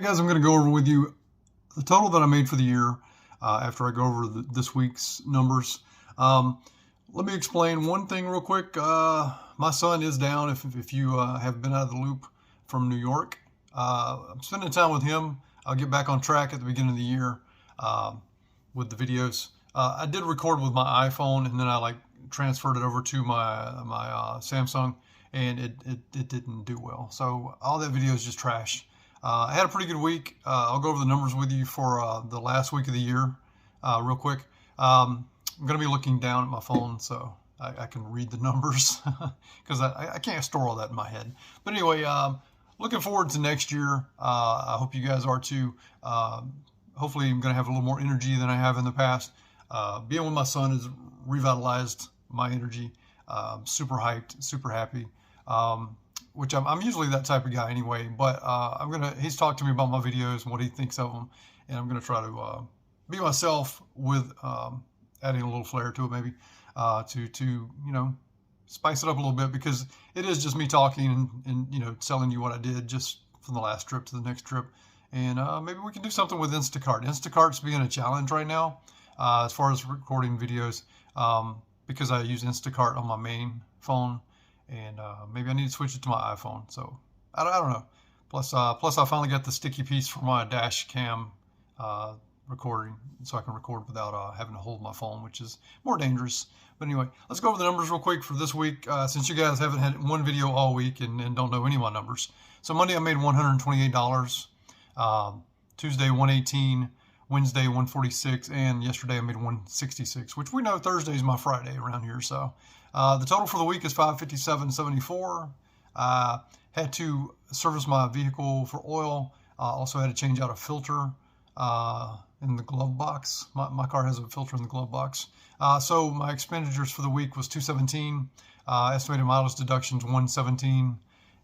guys, I'm going to go over with you the total that I made for the year after I go over this week's numbers. Let me explain one thing real quick. My son is down, if you have been out of the loop, from New York. I'm spending time with him. I'll get back on track at the beginning of the year with the videos. I did record with my iPhone, and then I transferred it over to my Samsung, and it didn't do well. So all that video is just trash. I had a pretty good week. I'll go over the numbers with you for the last week of the year real quick. I'm going to be looking down at my phone so I can read the numbers because I can't store all that in my head. But anyway, looking forward to next year. I hope you guys are too. Hopefully I'm going to have a little more energy than I have in the past. Being with my son has revitalized my energy. Super hyped, super happy. Which I'm usually that type of guy anyway, but he's talked to me about my videos and what he thinks of them, and I'm gonna try to be myself with adding a little flair to it, maybe to spice it up a little bit, because it is just me talking and telling you what I did just from the last trip to the next trip, and maybe we can do something with Instacart. Instacart's being a challenge right now as far as recording videos, because I use Instacart on my main phone. And maybe I need to switch it to my iPhone. So I don't know. Plus I finally got the sticky piece for my dash cam recording, so I can record without having to hold my phone, which is more dangerous. But anyway, let's go over the numbers real quick for this week, since you guys haven't had one video all week and don't know any of my numbers. So Monday I made $128, Tuesday $118, Wednesday $146, and yesterday I made $166, which we know Thursday is my Friday around here. So the total for the week is $557.74. Had to service my vehicle for oil. Also had to change out a filter in the glove box. My car has a filter in the glove box. So my expenditures for the week was $217. Estimated mileage deductions $117.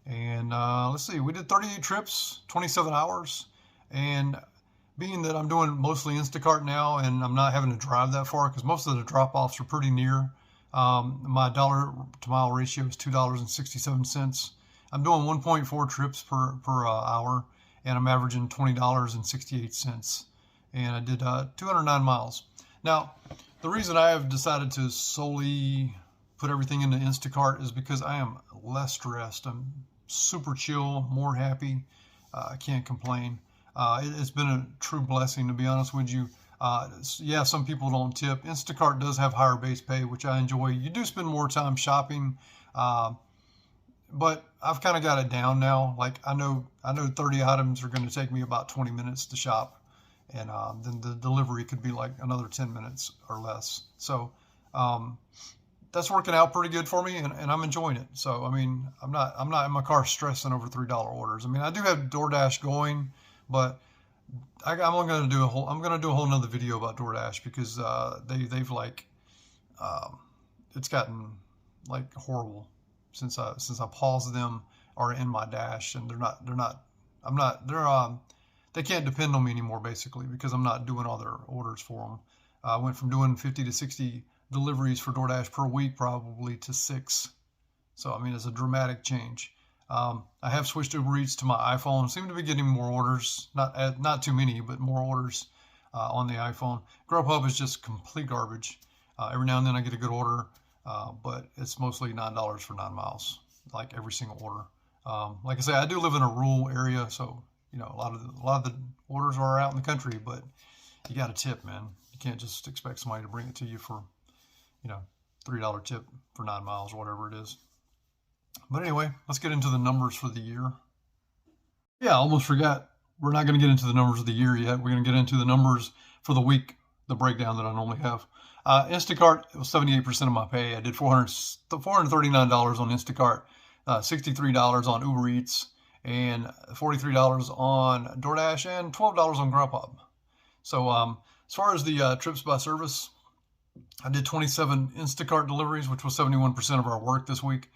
And let's see, we did 38 trips, 27 hours. And being that I'm doing mostly Instacart now and I'm not having to drive that far, because most of the drop-offs are pretty near, my dollar to mile ratio is $2.67. I'm doing 1.4 trips per hour, and I'm averaging $20.68. And I did 209 miles. Now, the reason I have decided to solely put everything into Instacart is because I am less stressed. I'm super chill, more happy. I can't complain. It's been a true blessing, to be honest with you. Yeah, some people don't tip. Instacart does have higher base pay, which I enjoy. You do spend more time shopping, but I've kind of got it down now. Like I know 30 items are going to take me about 20 minutes to shop, and then the delivery could be like another 10 minutes or less. So that's working out pretty good for me, and I'm enjoying it. So I mean, I'm not in my car stressing over $3 orders. I mean, I do have DoorDash going, but I'm going to do a whole nother video about DoorDash, because they've it's gotten like horrible since I paused them or in my dash, and they can't depend on me anymore, basically, because I'm not doing all their orders for them. I went from doing 50 to 60 deliveries for DoorDash per week probably to 6. So I mean, it's a dramatic change. I have switched Uber Eats to my iPhone. Seem to be getting more orders, not too many, but more orders on the iPhone. GrubHub is just complete garbage. Every now and then I get a good order, but it's mostly $9 for 9 miles, like every single order. Like I say, I do live in a rural area, so a lot of the orders are out in the country, but you got to tip, man. You can't just expect somebody to bring it to you for $3 tip for 9 miles or whatever it is. But anyway, let's get into the numbers for the year. Yeah, I almost forgot. We're not going to get into the numbers of the year yet. We're going to get into the numbers for the week, the breakdown that I normally have. Instacart, it was 78% of my pay. I did $439 on Instacart, $63 on Uber Eats, and $43 on DoorDash, and $12 on GrubHub. So as far as the trips by service, I did 27 Instacart deliveries, which was 71% of our work this week.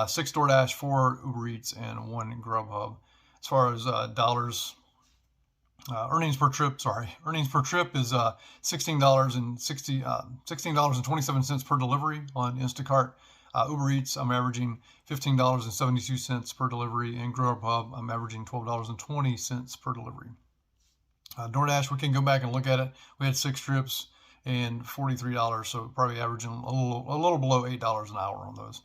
6 DoorDash, 4 Uber Eats, and 1 GrubHub. As far as dollars, earnings per trip is $16.27 per delivery on Instacart. Uber Eats, I'm averaging $15.72 per delivery. And GrubHub, I'm averaging $12.20 per delivery. DoorDash, we can go back and look at it. We had 6 trips and $43, so probably averaging a little below $8 an hour on those.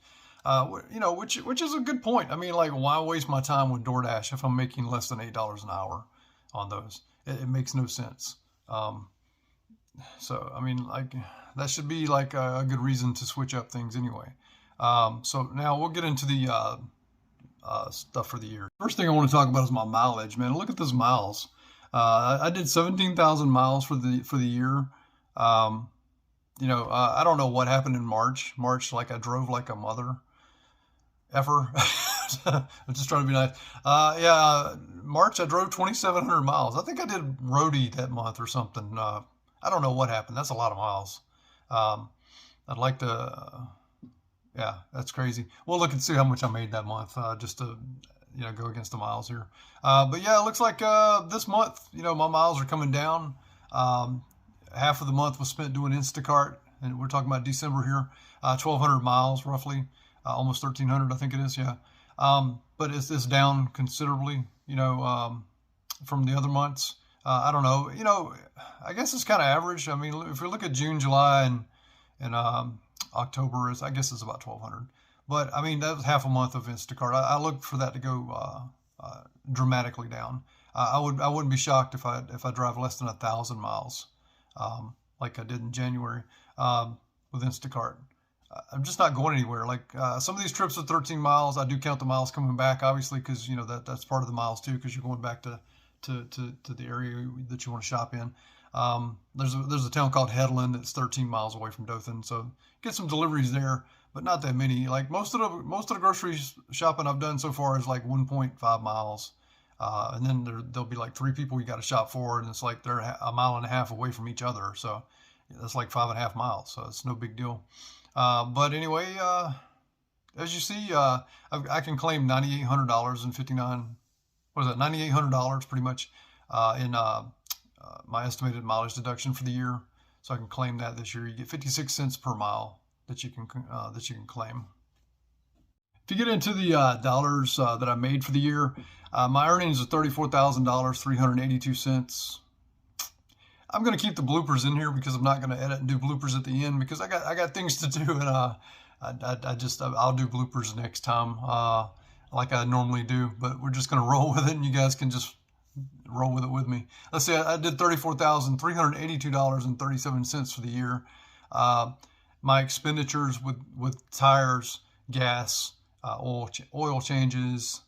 Which is a good point. I mean, like, why waste my time with DoorDash if I'm making less than $8 an hour on those? It makes no sense. So I mean, like, that should be like a good reason to switch up things anyway. So now we'll get into the stuff for the year. First thing I want to talk about is my mileage, man. Look at those miles. I did 17,000 miles for the year. I don't know what happened in March. Like, I drove like a mother effer. I'm just trying to be nice. March I drove 2,700 miles. I think I did Roadie that month or something. I don't know what happened. That's a lot of miles. I'd like to, yeah, that's crazy. We'll look and see how much I made that month, just to, go against the miles here. But yeah, it looks like this month, my miles are coming down. Half of the month was spent doing Instacart, and we're talking about December here. 1,200 miles roughly, almost 1,300, I think it is. Yeah. But it's down considerably, from the other months. I don't know, I guess it's kind of average. I mean, if we look at June, July, and October, I guess it's about 1,200. But I mean, that was half a month of Instacart. I looked for that to go dramatically down. I wouldn't be shocked if I drive less than 1,000 miles, like I did in January, with Instacart. I'm just not going anywhere. Like, some of these trips are 13 miles. I do count the miles coming back, obviously, because that's part of the miles too, because you're going back to the area that you want to shop in. There's a town called Headland that's 13 miles away from Dothan, so get some deliveries there, but not that many. Like, most of the grocery shopping I've done so far is like 1.5 miles, and then there'll be like 3 people you got to shop for, and it's like they're a mile and a half away from each other, so that's like 5.5 miles, so it's no big deal. But anyway, as you see, I can claim $9,800.59. What is that? $9,800 pretty much in my estimated mileage deduction for the year. So I can claim that this year. You get 56 cents per mile that you can claim. If you get into the dollars that I made for the year, my earnings are $34,382. I'm going to keep the bloopers in here because I'm not going to edit and do bloopers at the end because I got things to do, and I'll do bloopers next time, like I normally do. But we're just going to roll with it, and you guys can just roll with it with me. Let's see, I did $34,382.37 for the year. My expenditures with tires, gas, oil changes.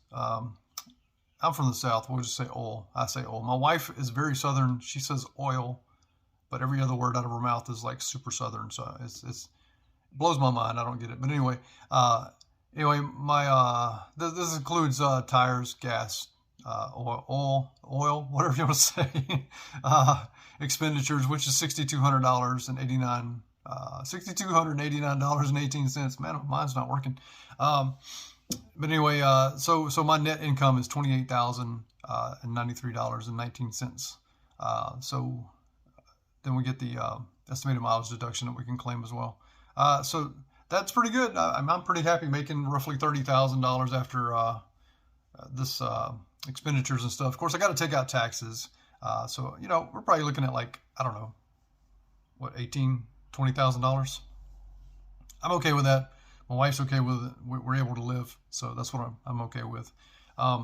I'm from the South. We'll just say oil. I say oil. My wife is very Southern. She says oil, but every other word out of her mouth is like super Southern. So it blows my mind. I don't get it. But anyway, my this includes tires, gas, oil, whatever you want to say. Expenditures, which is $6,289.18. Man, mine's not working. But anyway, so my net income is $28,093.19. So then we get the estimated mileage deduction that we can claim as well. So that's pretty good. I'm pretty happy making roughly $30,000 after this expenditures and stuff. Of course, I got to take out taxes. So we're probably looking at, like, I don't know, what, $20,000. I'm okay with that. My wife's okay with it. We're able to live, so that's what I'm okay with. A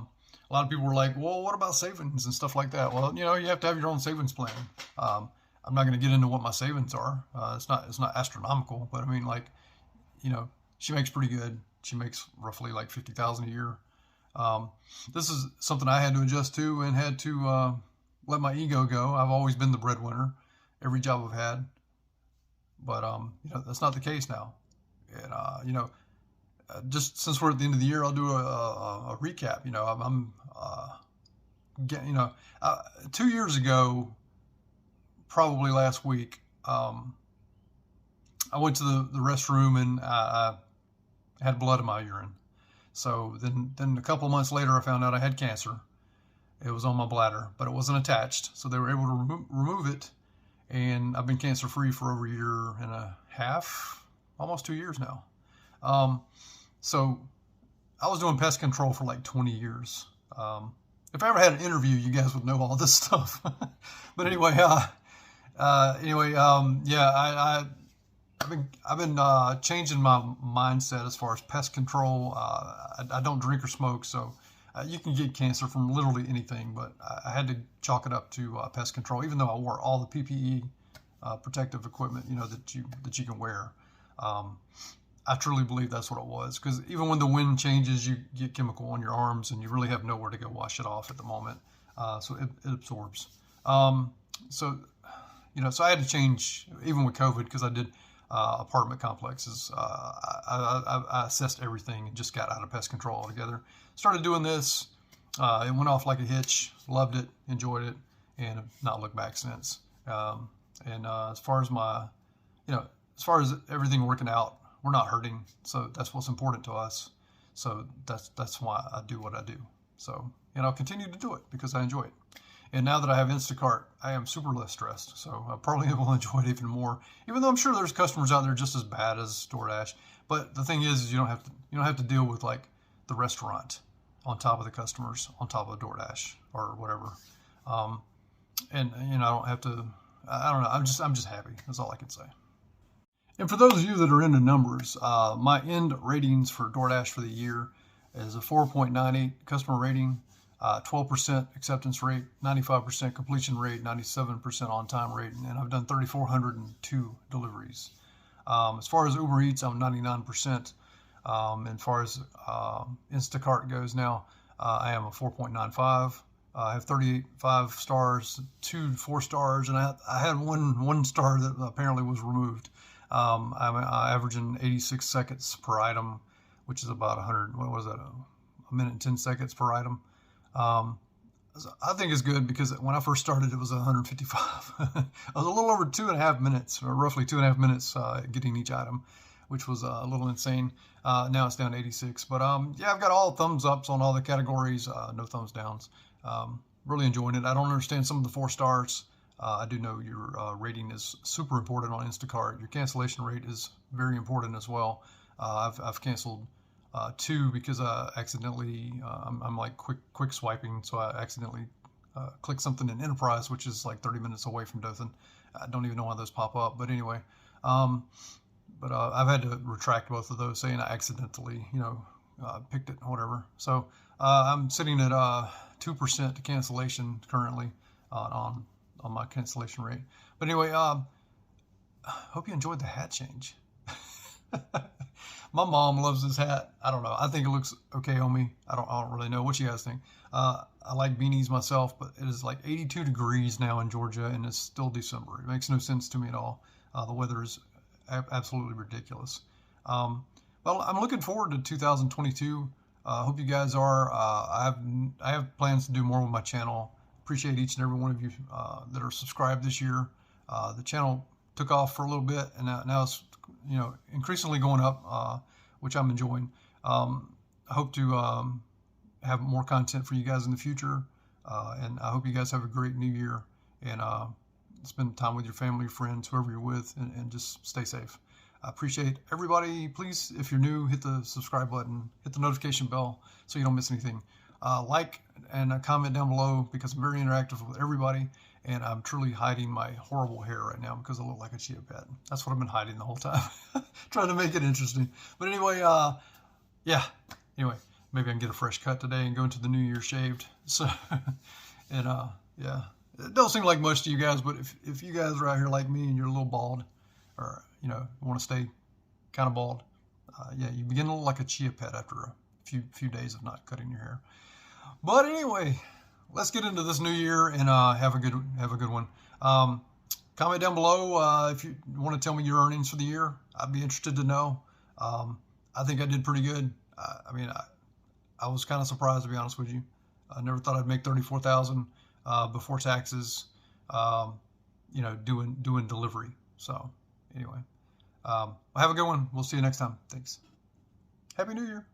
lot of people were like, well, what about savings and stuff like that? Well, you have to have your own savings plan. I'm not going to get into what my savings are. It's not astronomical, but I mean, like, she makes pretty good. She makes roughly like $50,000 a year. This is something I had to adjust to and had to let my ego go. I've always been the breadwinner, every job I've had, but that's not the case now. And just since we're at the end of the year, I'll do a recap. I'm getting, 2 years ago, probably last week, I went to the restroom and I had blood in my urine. So then a couple of months later, I found out I had cancer. It was on my bladder, but it wasn't attached. So they were able to remove it. And I've been cancer free for over a year and a half, almost 2 years now. So I was doing pest control for like 20 years. If I ever had an interview, you guys would know all this stuff. But anyway, yeah, I've been changing my mindset as far as pest control. I don't drink or smoke, so you can get cancer from literally anything. But I had to chalk it up to pest control, even though I wore all the PPE, protective equipment, that you can wear. I truly believe that's what it was, because even when the wind changes, you get chemical on your arms, and you really have nowhere to go wash it off at the moment. So it absorbs. So I had to change, even with COVID, because I did apartment complexes. I assessed everything and just got out of pest control altogether. Started doing this. It went off like a hitch. Loved it, enjoyed it, and have not looked back since. As far as everything working out, we're not hurting, so that's what's important to us. So that's why I do what I do. So, and I'll continue to do it because I enjoy it. And now that I have Instacart, I am super less stressed. So I probably will enjoy it even more. Even though I'm sure there's customers out there just as bad as DoorDash. But the thing is you don't have to deal with like the restaurant on top of the customers on top of DoorDash or whatever. I don't have to. I don't know. I'm just happy. That's all I can say. And for those of you that are into numbers, my end ratings for DoorDash for the year is a 4.98 customer rating, 12% acceptance rate, 95% completion rate, 97% on-time rate, and I've done 3,402 deliveries. As far as Uber Eats, I'm 99%. And as far as Instacart goes now, I am a 4.95. I have 38 5 stars, 2 4 stars, and I had one star that apparently was removed. I'm averaging 86 seconds per item, which is about 100. What was that? A minute and 10 seconds per item. I think it's good because when I first started, it was 155. I was a little over 2.5 minutes, or roughly 2.5 minutes, getting each item, which was a little insane. Now it's down to 86. But yeah, I've got all thumbs ups on all the categories, no thumbs downs. Really enjoying it. I don't understand some of the 4 stars. I do know your rating is super important on Instacart. Your cancellation rate is very important as well. I've canceled 2 because I accidentally, I'm like quick swiping, so I accidentally clicked something in Enterprise, which is like 30 minutes away from Dothan. I don't even know why those pop up, but anyway. I've had to retract both of those, saying I accidentally, picked it, whatever. So I'm sitting at 2% to cancellation currently on my cancellation rate. But anyway, hope you enjoyed the hat change. My mom loves this hat. I don't know. I think it looks okay on me. I don't really know. What you guys think? I like beanies myself, but it is like 82 degrees now in Georgia, and it's still December. It makes no sense to me at all. The weather is absolutely ridiculous. Well, I'm looking forward to 2022. Hope you guys are. I have plans to do more with my channel. Appreciate each and every one of you that are subscribed this year. The channel took off for a little bit, and now it's increasingly going up, which I'm enjoying. I hope to have more content for you guys in the future, and I hope you guys have a great new year, and spend time with your family, friends, whoever you're with, and just stay safe. I appreciate everybody. Please, if you're new, hit the subscribe button, hit the notification bell so you don't miss anything. Like and comment down below, because I'm very interactive with everybody, and I'm truly hiding my horrible hair right now because I look like a chia pet. That's what I've been hiding the whole time, trying to make it interesting. But anyway, yeah. Anyway, maybe I can get a fresh cut today and go into the new year shaved. So, and yeah, it don't seem like much to you guys, but if you guys are out here like me and you're a little bald, or want to stay kind of bald, yeah, you begin to look like a chia pet after a few days of not cutting your hair. But anyway, let's get into this new year and have a good one. Comment down below if you want to tell me your earnings for the year. I'd be interested to know. I think I did pretty good. I was kind of surprised, to be honest with you. I never thought I'd make $34,000 before taxes. Doing delivery. So anyway, have a good one. We'll see you next time. Thanks. Happy New Year.